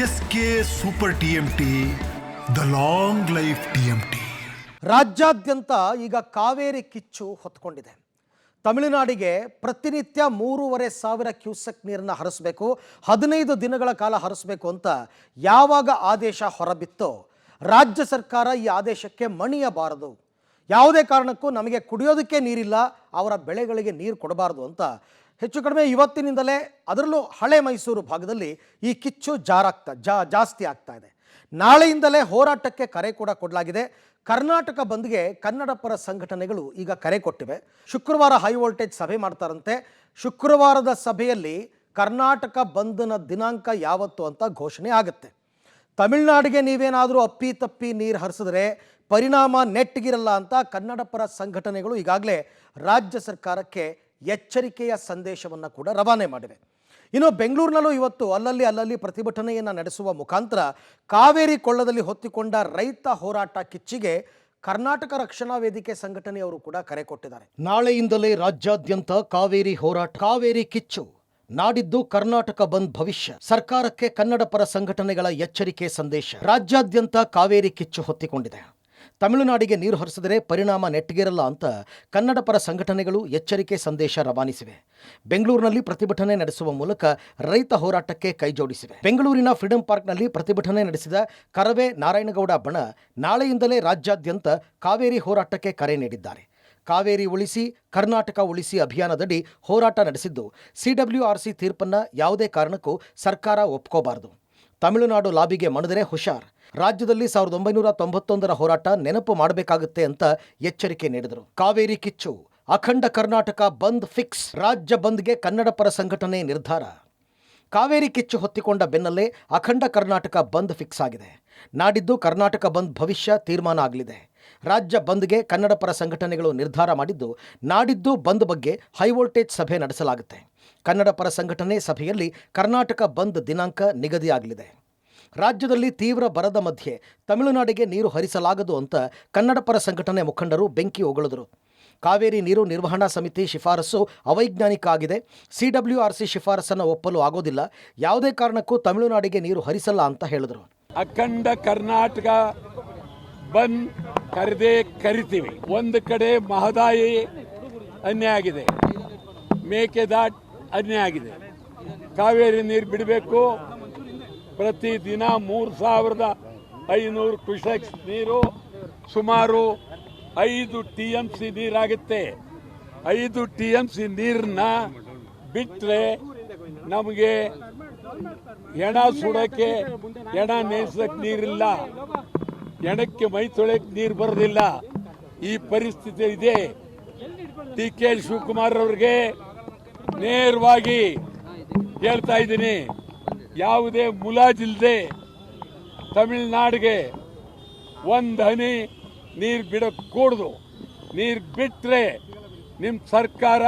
S K super TMT, the long life TMT. ರಾಜ್ಯಾದ್ಯಂತ ಈಗ ಕಾವೇರಿ ಕಿಚ್ಚು ಹೊತ್ಕೊಂಡಿದೆ. ತಮಿಳುನಾಡಿಗೆ ಪ್ರತಿನಿತ್ಯ 3,500 ಕ್ಯೂಸೆಕ್ ನೀರನ್ನು ಹರಿಸಬೇಕು, 15 ದಿನಗಳ ಕಾಲ ಹರಿಸಬೇಕು ಅಂತ ಯಾವಾಗ ಆದೇಶ ಹೊರಬಿತ್ತೋ ರಾಜ್ಯ ಸರ್ಕಾರ ಈ ಆದೇಶಕ್ಕೆ ಮಣಿಯಬಾರದು. ಯಾವುದೇ ಕಾರಣಕ್ಕೂ ನಮಗೆ ಕುಡಿಯೋದಕ್ಕೆ ನೀರಿಲ್ಲ, ಅವರ ಬೆಳೆಗಳಿಗೆ ನೀರು ಕೊಡಬಾರ್ದು ಅಂತ ಹೆಚ್ಚು ಕಡಿಮೆ ಇವತ್ತಿನಿಂದಲೇ, ಅದರಲ್ಲೂ ಹಳೆ ಮೈಸೂರು ಭಾಗದಲ್ಲಿ ಈ ಕಿಚ್ಚು ಜಾಸ್ತಿ ಆಗ್ತಾ ಇದೆ. ನಾಳೆಯಿಂದಲೇ ಹೋರಾಟಕ್ಕೆ ಕರೆ ಕೂಡ ಕೊಡಲಾಗಿದೆ. ಕರ್ನಾಟಕ ಬಂದ್ಗೆ ಕನ್ನಡ ಪರ ಸಂಘಟನೆಗಳು ಈಗ ಕರೆ ಕೊಟ್ಟಿವೆ. ಶುಕ್ರವಾರ ಹೈ ವೋಲ್ಟೇಜ್ ಸಭೆ ಮಾಡ್ತಾರಂತೆ. ಶುಕ್ರವಾರದ ಸಭೆಯಲ್ಲಿ ಕರ್ನಾಟಕ ಬಂದ್ನ ದಿನಾಂಕ ಯಾವತ್ತು ಅಂತ ಘೋಷಣೆ ಆಗುತ್ತೆ. ತಮಿಳುನಾಡಿಗೆ ನೀವೇನಾದರೂ ಅಪ್ಪಿ ನೀರು ಹರಿಸಿದ್ರೆ ಪರಿಣಾಮ ನೆಟ್ಗಿರಲ್ಲ ಅಂತ ಕನ್ನಡ ಪರ ಸಂಘಟನೆಗಳು ಈಗಾಗಲೇ ರಾಜ್ಯ ಸರ್ಕಾರಕ್ಕೆ ಎಚ್ಚರಿಕೆಯ ಸಂದೇಶವನ್ನು ಕೂಡ ರವಾನೆ ಮಾಡಿವೆ. ಇನ್ನು ಬೆಂಗಳೂರಿನಲ್ಲೂ ಇವತ್ತು ಅಲ್ಲಲ್ಲಿ ಪ್ರತಿಭಟನೆಯನ್ನು ನಡೆಸುವ ಮುಖಾಂತರ ಕಾವೇರಿ ಕೊಳ್ಳದಲ್ಲಿ ಹೊತ್ತಿಕೊಂಡ ರೈತ ಹೋರಾಟ ಕಿಚ್ಚಿಗೆ ಕರ್ನಾಟಕ ರಕ್ಷಣಾ ವೇದಿಕೆ ಸಂಘಟನೆಯವರು ಕೂಡ ಕರೆ ಕೊಟ್ಟಿದ್ದಾರೆ. ನಾಳೆಯಿಂದಲೇ ರಾಜ್ಯಾದ್ಯಂತ ಕಾವೇರಿ ಹೋರಾಟ, ಕಾವೇರಿ ಕಿಚ್ಚು. ನಾಡಿದ್ದು ಕರ್ನಾಟಕ ಬಂದ್ ಭವಿಷ್ಯ. ಸರ್ಕಾರಕ್ಕೆ ಕನ್ನಡ ಪರ ಸಂಘಟನೆಗಳ ಎಚ್ಚರಿಕೆ ಸಂದೇಶ. ರಾಜ್ಯಾದ್ಯಂತ ಕಾವೇರಿ ಕಿಚ್ಚು ಹೊತ್ತಿಕೊಂಡಿದೆ. ತಮಿಳುನಾಡಿಗೆ ನೀರು ಹರಿಸಿದರೆ ಪರಿಣಾಮ ನೆಟ್ಟಗಿರಲ್ಲ ಅಂತ ಕನ್ನಡ ಪರ ಸಂಘಟನೆಗಳು ಎಚ್ಚರಿಕೆ ಸಂದೇಶ ರವಾನಿಸಿವೆ. ಬೆಂಗಳೂರಿನಲ್ಲಿ ಪ್ರತಿಭಟನೆ ನಡೆಸುವ ಮೂಲಕ ರೈತ ಹೋರಾಟಕ್ಕೆ ಕೈಜೋಡಿಸಿವೆ. ಬೆಂಗಳೂರಿನ ಫ್ರೀಡಂ ಪಾರ್ಕ್ನಲ್ಲಿ ಪ್ರತಿಭಟನೆ ನಡೆಸಿದ ಕರವೇ ನಾರಾಯಣಗೌಡ ಬಣ ನಾಳೆಯಿಂದಲೇ ರಾಜ್ಯಾದ್ಯಂತ ಕಾವೇರಿ ಹೋರಾಟಕ್ಕೆ ಕರೆ ನೀಡಿದ್ದಾರೆ. ಕಾವೇರಿ ಉಳಿಸಿ ಕರ್ನಾಟಕ ಉಳಿಸಿ ಅಭಿಯಾನದಡಿ ಹೋರಾಟ ನಡೆಸಿದ್ದು, CWRC ತೀರ್ಪನ್ನು ಯಾವುದೇ ಕಾರಣಕ್ಕೂ ಸರ್ಕಾರ ಒಪ್ಕೋಬಾರದು. ತಮಿಳುನಾಡು ಲಾಬಿಗೆ ಮಣಿದರೆ ಹುಷಾರ್. ರಾಜ್ಯದಲ್ಲಿ 1991ರ ಹೋರಾಟ ನೆನಪು ಮಾಡಬೇಕಾಗುತ್ತೆ ಅಂತ ಎಚ್ಚರಿಕೆ ನೀಡಿದರು. ಕಾವೇರಿ ಕಿಚ್ಚು, ಅಖಂಡ ಕರ್ನಾಟಕ ಬಂದ್ ಫಿಕ್ಸ್. ರಾಜ್ಯ ಬಂದ್ಗೆ ಕನ್ನಡ ಪರ ಸಂಘಟನೆ ನಿರ್ಧಾರ. ಕಾವೇರಿ ಕಿಚ್ಚು ಹೊತ್ತಿಕೊಂಡ ಬೆನ್ನಲ್ಲೇ ಅಖಂಡ ಕರ್ನಾಟಕ ಬಂದ್ ಫಿಕ್ಸ್ ಆಗಿದೆ. ನಾಡಿದ್ದು ಕರ್ನಾಟಕ ಬಂದ್ ಭವಿಷ್ಯ ತೀರ್ಮಾನ ಆಗಲಿದೆ. ರಾಜ್ಯ ಬಂದ್ಗೆ ಕನ್ನಡ ಪರ ಸಂಘಟನೆಗಳು ನಿರ್ಧಾರ ಮಾಡಿದ್ದು, ನಾಡಿದ್ದು ಬಂದ್ ಬಗ್ಗೆ ಹೈವೋಲ್ಟೇಜ್ ಸಭೆ ನಡೆಸಲಾಗುತ್ತೆ. ಕನ್ನಡ ಪರ ಸಂಘಟನೆ ಸಭೆಯಲ್ಲಿ ಕರ್ನಾಟಕ ಬಂದ್ ದಿನಾಂಕ ನಿಗದಿಯಾಗಲಿದೆ. ರಾಜ್ಯದಲ್ಲಿ ತೀವ್ರ ಬರದ ಮಧ್ಯೆ ತಮಿಳುನಾಡಿಗೆ ನೀರು ಹರಿಸಲಾಗದು ಅಂತ ಕನ್ನಡ ಪರ ಸಂಘಟನೆ ಮುಖಂಡರು ಬೆಂಕಿ ಉಗುಳಿದರು. ಕಾವೇರಿ ನೀರು ನಿರ್ವಹಣಾ ಸಮಿತಿ ಶಿಫಾರಸು ಅವೈಜ್ಞಾನಿಕ ಆಗಿದೆ. CWRC ಶಿಫಾರಸನ್ನು ಒಪ್ಪಲು ಆಗೋದಿಲ್ಲ. ಯಾವುದೇ ಕಾರಣಕ್ಕೂ ತಮಿಳುನಾಡಿಗೆ ನೀರು ಹರಿಸಲ್ಲ ಅಂತ ಹೇಳಿದರು. ಅಖಂಡ ಕರ್ನಾಟಕ ಬಂದ್ ಕರೆದೇ ಕರಿತೀವಿ. ಒಂದು ಕಡೆ ಮಹದಾಯಿ ಅನ್ಯಾಯ ಆಗಿದೆ, ಮೇಕೆದಾಟ್ ಅನ್ಯಾಯ ಆಗಿದೆ. ಕಾವೇರಿ ನೀರು ಬಿಡಬೇಕು. ಪ್ರತಿದಿನ 3,500 ಕ್ಯೂಸೆಕ್ಸ್ ನೀರು, ಸುಮಾರು 5 TMC ನೀರಾಗುತ್ತೆ. 5 TMC ನೀರನ್ನ ಬಿಟ್ಟರೆ ನಮಗೆ ಎಣ ಸುಡೋಕ್ಕೆ, ಎಣ ನೇಸಕ್ಕೆ ನೀರಿಲ್ಲ, ಎಣಕ್ಕೆ ಮೈ ತೊಳೆಯಕ್ಕೆ ನೀರು ಬರೋದಿಲ್ಲ. ಈ ಪರಿಸ್ಥಿತಿ ಇದೆ. DK ಶಿವಕುಮಾರ್ ಅವ್ರಿಗೆ ನೇರವಾಗಿ ಹೇಳ್ತಾ ಇದ್ದೀನಿ, ಯಾವುದೇ ಮುಲಾಜಿಲ್ಲದೆ ತಮಿಳುನಾಡಿಗೆ ಒಂದು ಹನಿ ನೀರು ಬಿಡக்கூಡದು. ನೀರು ಬಿಟ್ಟರೆ ನಿಮ್ಮ ಸರ್ಕಾರ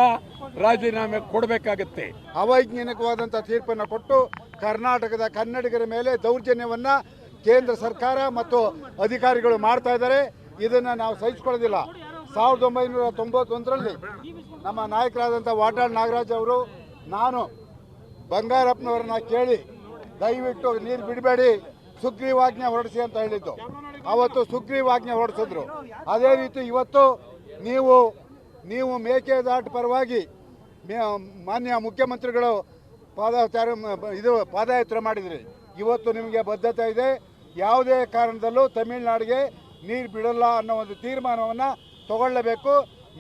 ರಾಜೀನಾಮೆ ಕೊಡಬೇಕಾಗತ್ತೆ. ಅವೈಜ್ಞಾನಿಕವಾದಂಥ ತೀರ್ಪನ್ನು ಕೊಟ್ಟು ಕರ್ನಾಟಕದ ಕನ್ನಡಿಗರ ಮೇಲೆ ದೌರ್ಜನ್ಯವನ್ನು ಕೇಂದ್ರ ಸರ್ಕಾರ ಮತ್ತು ಅಧಿಕಾರಿಗಳು ಮಾಡ್ತಾ ಇದ್ದಾರೆ. ಇದನ್ನು ನಾವು ಸಹಿಸಿಕೊಳ್ಳೋದಿಲ್ಲ. 1991ರಲ್ಲಿ ನಮ್ಮ ನಾಯಕರಾದಂಥ ವಾಟಾಳ್ ನಾಗರಾಜ್ ಅವರು, ನಾನು ಬಂಗಾರಪ್ಪನವ್ರನ್ನ ಕೇಳಿ ದಯವಿಟ್ಟು ನೀರು ಬಿಡಬೇಡಿ, ಸುಗ್ರೀವಾಜ್ಞೆ ಹೊರಡಿಸಿ ಅಂತ ಹೇಳಿದ್ದು. ಅವತ್ತು ಸುಗ್ರೀವಾಜ್ಞೆ ಹೊರಡಿಸಿದ್ರು. ಅದೇ ರೀತಿ ಇವತ್ತು ನೀವು ಮೇಕೆದಾಟು ಪರವಾಗಿ ಮಾನ್ಯ ಮುಖ್ಯಮಂತ್ರಿಗಳು ಪಾದಯಾತ್ರೆ ಮಾಡಿದ್ರಿ. ಇವತ್ತು ನಿಮಗೆ ಬದ್ಧತೆ ಇದೆ. ಯಾವುದೇ ಕಾರಣದಲ್ಲೂ ತಮಿಳುನಾಡಿಗೆ ನೀರು ಬಿಡಲ್ಲ ಅನ್ನೋ ಒಂದು ತೀರ್ಮಾನವನ್ನು ತಗೊಳ್ಳಬೇಕು.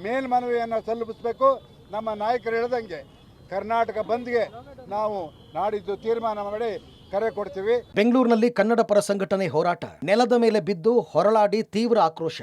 ಮೇಲ್ಮನವಿಯನ್ನು ಸಲ್ಲಿಸಬೇಕು. ನಮ್ಮ ನಾಯಕರು ಹೇಳಿದಂಗೆ ಕರ್ನಾಟಕ ಬಂದ್ಗೆ ನಾವು ನಾಡಿದ್ದು ತೀರ್ಮಾನ ಮಾಡಿ ಕರೆ ಕೊಡ್ತೀವಿ. ಬೆಂಗಳೂರಿನಲ್ಲಿ ಕನ್ನಡ ಪರ ಸಂಘಟನೆ ಹೋರಾಟ. ನೆಲದ ಮೇಲೆ ಬಿದ್ದು ಹೊರಳಾಡಿ ತೀವ್ರ ಆಕ್ರೋಶ.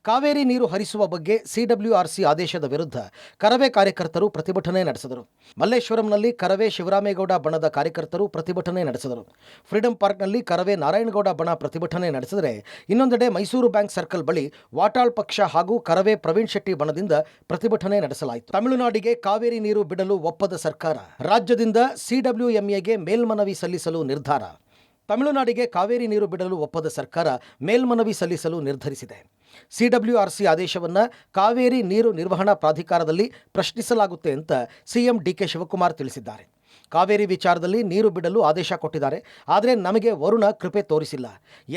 ಕಾವೇರಿ ನೀರು ಹರಿಸುವ ಬಗ್ಗೆ CWRC ಆದೇಶದ ವಿರುದ್ಧ ಕರವೇ ಕಾರ್ಯಕರ್ತರು ಪ್ರತಿಭಟನೆ ನಡೆಸಿದರು. ಮಲ್ಲೇಶ್ವರಂನಲ್ಲಿ ಕರವೇ ಶಿವರಾಮೇಗೌಡ ಬಣದ ಕಾರ್ಯಕರ್ತರು ಪ್ರತಿಭಟನೆ ನಡೆಸಿದರು. ಫ್ರೀಡಂ ಪಾರ್ಕ್ನಲ್ಲಿ ಕರವೇ ನಾರಾಯಣಗೌಡ ಬಣ ಪ್ರತಿಭಟನೆ ನಡೆಸಿದರೆ, ಇನ್ನೊಂದೆಡೆ ಮೈಸೂರು ಬ್ಯಾಂಕ್ ಸರ್ಕಲ್ ಬಳಿ ವಾಟಾಳ್ ಪಕ್ಷ ಹಾಗೂ ಕರವೇ ಪ್ರವೀಣ್ ಶೆಟ್ಟಿ ಬಣದಿಂದ ಪ್ರತಿಭಟನೆ ನಡೆಸಲಾಯಿತು. ತಮಿಳುನಾಡಿಗೆ ಕಾವೇರಿ ನೀರು ಬಿಡಲು ಒಪ್ಪದ ಸರ್ಕಾರ. ರಾಜ್ಯದಿಂದ CWMAಗೆ ಮೇಲ್ಮನವಿ ಸಲ್ಲಿಸಲು ನಿರ್ಧಾರ. ತಮಿಳುನಾಡಿಗೆ ಕಾವೇರಿ ನೀರು ಬಿಡಲು ಒಪ್ಪದ ಸರ್ಕಾರ ಮೇಲ್ಮನವಿ ಸಲ್ಲಿಸಲು ನಿರ್ಧರಿಸಿದೆ. CWRC ಆದೇಶವನ್ನು ಕಾವೇರಿ ನೀರು ನಿರ್ವಹಣಾ ಪ್ರಾಧಿಕಾರದಲ್ಲಿ ಪ್ರಶ್ನಿಸಲಾಗುತ್ತೆ ಅಂತ CM DK ಶಿವಕುಮಾರ್ ತಿಳಿಸಿದ್ದಾರೆ. ಕಾವೇರಿ ವಿಚಾರದಲ್ಲಿ ನೀರು ಬಿಡಲು ಆದೇಶ ಕೊಟ್ಟಿದ್ದಾರೆ. ಆದರೆ ನಮಗೆ ವರುಣ ಕೃಪೆ ತೋರಿಸಿಲ್ಲ.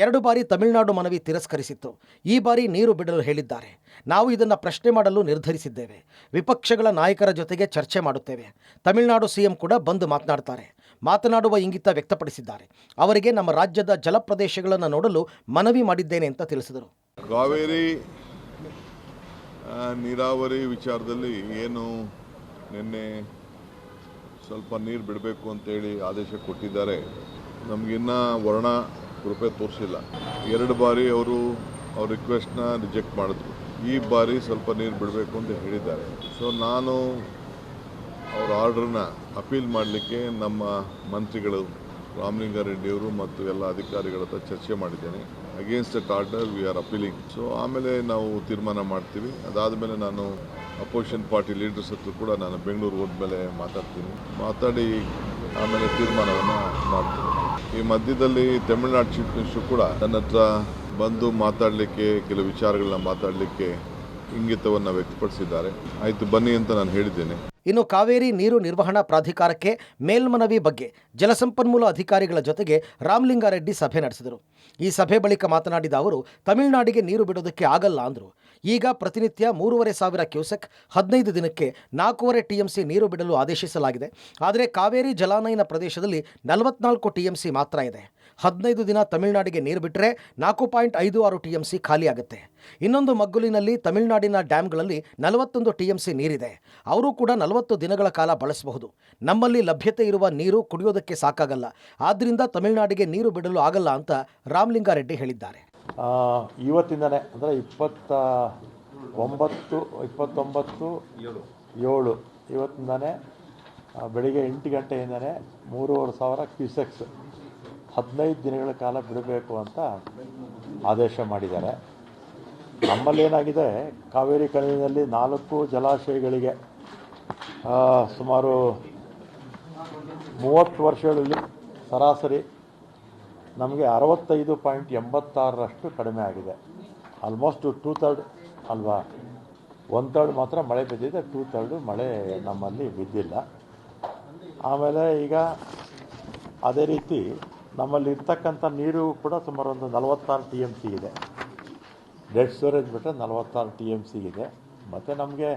2 ಬಾರಿ ತಮಿಳುನಾಡು ಮನವಿ ತಿರಸ್ಕರಿಸಿತ್ತು. ಈ ಬಾರಿ ನೀರು ಬಿಡಲು ಹೇಳಿದ್ದಾರೆ. ನಾವು ಇದನ್ನು ಪ್ರಶ್ನೆ ಮಾಡಲು ನಿರ್ಧರಿಸಿದ್ದೇವೆ. ವಿಪಕ್ಷಗಳ ನಾಯಕರ ಜೊತೆಗೆ ಚರ್ಚೆ ಮಾಡುತ್ತೇವೆ. ತಮಿಳುನಾಡು ಸಿಎಂ ಕೂಡ ಬಂದು ಮಾತನಾಡ್ತಾರೆ. ಮಾತನಾಡುವ ಇಂಗಿತ ವ್ಯಕ್ತಪಡಿಸಿದ್ದಾರೆ. ಅವರಿಗೆ ನಮ್ಮ ರಾಜ್ಯದ ಜಲಪ್ರದೇಶಗಳನ್ನು ನೋಡಲು ಮನವಿ ಮಾಡಿದ್ದೇನೆ ಅಂತ ತಿಳಿಸಿದರು. ಕಾವೇರಿ ನೀರಾವರಿ ವಿಚಾರದಲ್ಲಿ ಏನು ನಿನ್ನೆ ಸ್ವಲ್ಪ ನೀರು ಬಿಡಬೇಕು ಅಂತೇಳಿ ಆದೇಶ ಕೊಟ್ಟಿದ್ದಾರೆ. ನಮಗಿನ್ನ ವರ್ಣ ಕೃಪೆ ತೋರಿಸಿಲ್ಲ. 2 ಬಾರಿ ಅವರು ಅವ್ರ ರಿಕ್ವೆಸ್ಟ್ನ ರಿಜೆಕ್ಟ್ ಮಾಡಿದ್ರು. ಈ ಬಾರಿ ಸ್ವಲ್ಪ ನೀರು ಬಿಡಬೇಕು ಅಂತ ಹೇಳಿದ್ದಾರೆ. ಸೊ ನಾನು ಅವ್ರ ಆರ್ಡ್ರನ್ನ ಅಪೀಲ್ ಮಾಡಲಿಕ್ಕೆ ನಮ್ಮ ಮಂತ್ರಿಗಳು ರಾಮಲಿಂಗಾರೆಡ್ಡಿಯವರು ಮತ್ತು ಎಲ್ಲ ಅಧಿಕಾರಿಗಳ ಹತ್ರ ಚರ್ಚೆ ಮಾಡಿದ್ದೇನೆ. Against that order we are appealing. So ಆಮೇಲೆ ನಾವು ತೀರ್ಮಾನ ಮಾಡ್ತೀವಿ. ಅದಾದಮೇಲೆ ನಾನು ಅಪೋಸಿಷನ್ ಪಾರ್ಟಿ ಲೀಡರ್ಸ್ ಹತ್ರ ಕೂಡ ನಾನು ಬೆಂಗಳೂರು ಹೋದ್ಮೇಲೆ ಮಾತಾಡಿ ಆಮೇಲೆ ತೀರ್ಮಾನವನ್ನು ಮಾಡ್ತೀನಿ. ಈ ಮಧ್ಯದಲ್ಲಿ ತಮಿಳುನಾಡು ಚೀಫ್ ಮಿನಿಸ್ಟರ್ ಕೂಡ ನನ್ನ ಹತ್ರ ಬಂದು ಮಾತಾಡಲಿಕ್ಕೆ, ಕೆಲವು ವಿಚಾರಗಳನ್ನ ಮಾತಾಡಲಿಕ್ಕೆ ಇಂಗಿತವನ್ನು ವ್ಯಕ್ತಪಡಿಸಿದ್ದಾರೆ. ಆಯಿತು ಬನ್ನಿ ಅಂತ ನಾನು ಹೇಳಿದ್ದೇನೆ. ಇನ್ನು ಕಾವೇರಿ ನೀರು ನಿರ್ವಹಣಾ ಪ್ರಾಧಿಕಾರಕ್ಕೆ ಮೇಲ್ಮನವಿ ಬಗ್ಗೆ ಜಲಸಂಪನ್ಮೂಲ ಅಧಿಕಾರಿಗಳ ಜೊತೆಗೆ ರಾಮಲಿಂಗಾರೆಡ್ಡಿ ಸಭೆ ನಡೆಸಿದರು. ಈ ಸಭೆ ಬಳಿಕ ಮಾತನಾಡಿದ ಅವರು, ತಮಿಳುನಾಡಿಗೆ ನೀರು ಬಿಡೋದಕ್ಕೆ ಆಗಲ್ಲ ಅಂದರು. ಈಗ ಪ್ರತಿನಿತ್ಯ 3,500 ಕ್ಯೂಸೆಕ್ 15 ದಿನಕ್ಕೆ 4.5 TMC ನೀರು ಬಿಡಲು ಆದೇಶಿಸಲಾಗಿದೆ. ಆದರೆ ಕಾವೇರಿ ಜಲಾನಯನ ಪ್ರದೇಶದಲ್ಲಿ 44 TMC ಮಾತ್ರ ಇದೆ. 15 ದಿನ ತಮಿಳುನಾಡಿಗೆ ನೀರು ಬಿಟ್ಟರೆ 4.56 TMC ಖಾಲಿಯಾಗುತ್ತೆ. ಇನ್ನೊಂದು ಮಗ್ಗುಲಿನಲ್ಲಿ ತಮಿಳುನಾಡಿನ ಡ್ಯಾಮ್ಗಳಲ್ಲಿ 41 TMC ನೀರಿದೆ. ಅವರು ಕೂಡ 40 ದಿನಗಳ ಕಾಲ ಬಳಸಬಹುದು. ನಮ್ಮಲ್ಲಿ ಲಭ್ಯತೆ ಇರುವ ನೀರು ಕುಡಿಯೋದಕ್ಕೆ ಸಾಕಾಗಲ್ಲ. ಆದ್ದರಿಂದ ತಮಿಳುನಾಡಿಗೆ ನೀರು ಬಿಡಲು ಆಗಲ್ಲ ಅಂತ ರಾಮಲಿಂಗಾರೆಡ್ಡಿ ಹೇಳಿದ್ದಾರೆ. ಇವತ್ತಿಂದನೇ ಅಂದರೆ 29/7 ಇವತ್ತಿಂದನೇ ಬೆಳಿಗ್ಗೆ 8 ಗಂಟೆಯಿಂದನೇ 3,500 ಕ್ಯೂಸೆಕ್ಸ್ 15 ದಿನಗಳ ಕಾಲ ಬಿಡಬೇಕು ಅಂತ ಆದೇಶ ಮಾಡಿದ್ದಾರೆ. ನಮ್ಮಲ್ಲೇನಾಗಿದೆ, ಕಾವೇರಿ ಕಣಿವೆಯಲ್ಲಿ 4 ಜಲಾಶಯಗಳಿಗೆ ಸುಮಾರು 30 ವರ್ಷಗಳಲ್ಲಿ ಸರಾಸರಿ ನಮಗೆ 65.86ರಷ್ಟು ಕಡಿಮೆ ಆಗಿದೆ. ಆಲ್ಮೋಸ್ಟ್ 2/3 ಅಲ್ವಾ, 1/3 ಮಾತ್ರ ಮಳೆ ಬಿದ್ದಿದೆ, 2/3 ಮಳೆ ನಮ್ಮಲ್ಲಿ ಬಿದ್ದಿಲ್ಲ. ಆಮೇಲೆ ಈಗ ಅದೇ ರೀತಿ ನಮ್ಮಲ್ಲಿ ಇರ್ತಕ್ಕಂಥ ನೀರು ಕೂಡ ಸುಮಾರು ಒಂದು 46 TMC ಇದೆ. ಡೆಡ್ ಸ್ಟೋರೇಜ್ ಬಿಟ್ಟರೆ 46 TMC ಇದೆ. ಮತ್ತು ನಮಗೆ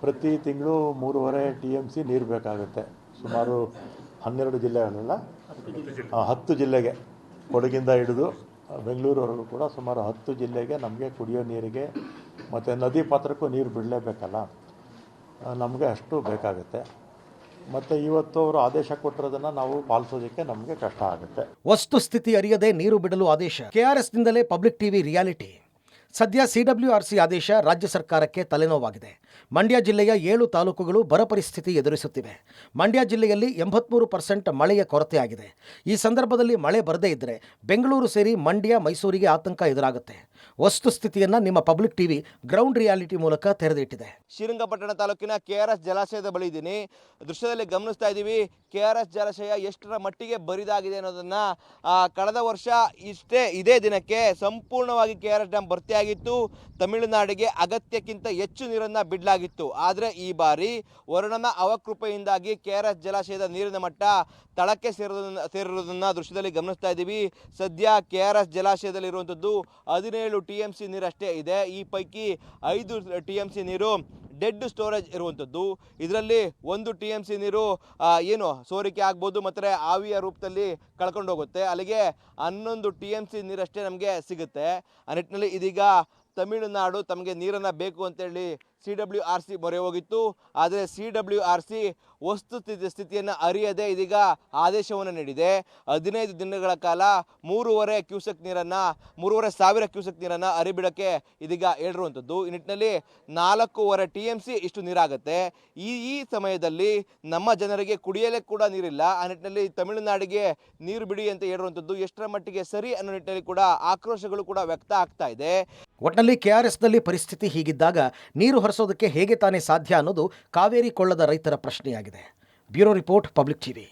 ಪ್ರತಿ ತಿಂಗಳು 3.5 TMC ನೀರು ಬೇಕಾಗುತ್ತೆ. ಸುಮಾರು 12 ಜಿಲ್ಲೆಗಳೆಲ್ಲ 10 ಜಿಲ್ಲೆಗೆ, ಕೊಡಗಿಂದ ಹಿಡಿದು ಬೆಂಗಳೂರವರೆಗೂ ಕೂಡ ಸುಮಾರು 10 ಜಿಲ್ಲೆಗೆ ನಮಗೆ ಕುಡಿಯೋ ನೀರಿಗೆ ಮತ್ತು ನದಿ ಪಾತ್ರಕ್ಕೂ ನೀರು ಬಿಡಲೇಬೇಕಲ್ಲ, ನಮಗೆ ಅಷ್ಟು ಬೇಕಾಗುತ್ತೆ. ಮತ್ತು ಇವತ್ತು ಅವರು ಆದೇಶ ಕೊಟ್ಟಿರೋದನ್ನು ನಾವು ಪಾಲಿಸೋದಕ್ಕೆ ನಮಗೆ ಕಷ್ಟ ಆಗುತ್ತೆ. ವಸ್ತುಸ್ಥಿತಿ ಅರಿಯದೆ ನೀರು ಬಿಡಲು ಆದೇಶ. KRSನಿಂದಲೇ ಪಬ್ಲಿಕ್ ಟಿವಿ ರಿಯಾಲಿಟಿ. ಸದ್ಯ CWRC ಆದೇಶ ರಾಜ್ಯ ಸರ್ಕಾರಕ್ಕೆ ತಲೆನೋವಾಗಿದೆ. ಮಂಡ್ಯ ಜಿಲ್ಲೆಯ 7 ತಾಲೂಕುಗಳು ಬರ ಪರಿಸ್ಥಿತಿ ಎದುರಿಸುತ್ತಿವೆ. ಮಂಡ್ಯ ಜಿಲ್ಲೆಯಲ್ಲಿ 83% ಮಳೆಯ ಕೊರತೆಯಾಗಿದೆ. ಈ ಸಂದರ್ಭದಲ್ಲಿ ಮಳೆ ಬರದೇ ಇದ್ದರೆ ಬೆಂಗಳೂರು ಸೇರಿ ಮಂಡ್ಯ, ಮೈಸೂರಿಗೆ ಆತಂಕ ಎದುರಾಗುತ್ತೆ. ವಸ್ತುಸ್ಥಿತಿಯನ್ನು ನಿಮ್ಮ ಪಬ್ಲಿಕ್ ಟಿವಿ ಗ್ರೌಂಡ್ ರಿಯಾಲಿಟಿ ಮೂಲಕ ತೆರೆದಿಟ್ಟಿದೆ. ಶ್ರೀರಂಗಪಟ್ಟಣ ತಾಲೂಕಿನ KRS ಜಲಾಶಯದ ಬಳಿ ಇದ್ದೀನಿ. ದೃಶ್ಯದಲ್ಲಿ ಗಮನಿಸ್ತಾ ಇದ್ದೀವಿ, KRS ಜಲಾಶಯ ಎಷ್ಟರ ಮಟ್ಟಿಗೆ ಬರಿದಾಗಿದೆ ಅನ್ನೋದನ್ನು ಕಳೆದ ವರ್ಷ ಇದೇ ದಿನಕ್ಕೆ ಸಂಪೂರ್ಣವಾಗಿ KRS ಡ್ಯಾಮ್ ಭರ್ತಿಯಾಗಿತ್ತು. ತಮಿಳುನಾಡಿಗೆ ಅಗತ್ಯಕ್ಕಿಂತ ಹೆಚ್ಚು ನೀರನ್ನು ಬಿಡಲಾಗಿತ್ತು. ಆದರೆ ಈ ಬಾರಿ ವರುಣನ ಅವಕೃಪೆಯಿಂದಾಗಿ KRS ಜಲಾಶಯದ ನೀರಿನ ಮಟ್ಟ ತಳಕ್ಕೆ ಸೇರಿರುವುದನ್ನು ದೃಶ್ಯದಲ್ಲಿ ಗಮನಿಸ್ತಾ ಇದ್ದೀವಿ. ಸದ್ಯ KRS ಜಲಾಶಯದಲ್ಲಿರುವಂಥದ್ದು 17 TMC ನೀರಷ್ಟೇ ಇದೆ. ಈ ಪೈಕಿ 5 TMC ನೀರು ಡೆಡ್ ಸ್ಟೋರೇಜ್ ಇರುವಂಥದ್ದು. ಇದರಲ್ಲಿ 1 TMC ನೀರು ಸೋರಿಕೆ ಆಗ್ಬೋದು ಮತ್ತು ಆವಿಯ ರೂಪದಲ್ಲಿ ಕಳ್ಕೊಂಡು ಹೋಗುತ್ತೆ. ಅಲ್ಲಿಗೆ 11 TMC ನೀರಷ್ಟೇ ನಮಗೆ ಸಿಗುತ್ತೆ. ಆ ನಿಟ್ಟಿನಲ್ಲಿ ಇದೀಗ ತಮಿಳುನಾಡು ತಮಗೆ ನೀರನ್ನು ಬೇಕು ಅಂತೇಳಿ CWRC ಮೊರೆ ಹೋಗಿತ್ತು. ಆದರೆ CWRC ಸ್ಥಿತಿಯನ್ನು ಅರಿಯದೆ ಇದೀಗ ಆದೇಶವನ್ನು ನೀಡಿದೆ. 15 ದಿನಗಳ ಕಾಲ 3,500 ಕ್ಯೂಸೆಕ್ ನೀರನ್ನು ಹರಿಬಿಡಕ್ಕೆ ಇದೀಗ ಹೇಳಿರುವಂಥದ್ದು. ಈ ನಿಟ್ಟಿನಲ್ಲಿ 4.5 TMC ಇಷ್ಟು ನೀರಾಗುತ್ತೆ. ಈ ಸಮಯದಲ್ಲಿ ನಮ್ಮ ಜನರಿಗೆ ಕುಡಿಯಲೇ ಕೂಡ ನೀರಿಲ್ಲ. ಆ ನಿಟ್ಟಿನಲ್ಲಿ ತಮಿಳುನಾಡಿಗೆ ನೀರು ಬಿಡಿ ಅಂತ ಹೇಳಿರುವಂಥದ್ದು ಎಷ್ಟರ ಮಟ್ಟಿಗೆ ಸರಿ ಅನ್ನೋ ನಿಟ್ಟಿನಲ್ಲಿ ಕೂಡ ಆಕ್ರೋಶಗಳು ಕೂಡ ವ್ಯಕ್ತ ಆಗ್ತಾ ಇದೆ. ಒಟ್ಟಿನಲ್ಲಿ KRSನಲ್ಲಿ ಪರಿಸ್ಥಿತಿ ಹೀಗಿದ್ದಾಗ ನೀರು ಹರಿಸೋದಕ್ಕೆ ಹೇಗೆ ತಾನೇ ಸಾಧ್ಯ ಅನ್ನೋದು ಕಾವೇರಿ ಕೊಳ್ಳದ ರೈತರ ಪ್ರಶ್ನೆಯಾಗಿದೆ. Bureau report, public TV.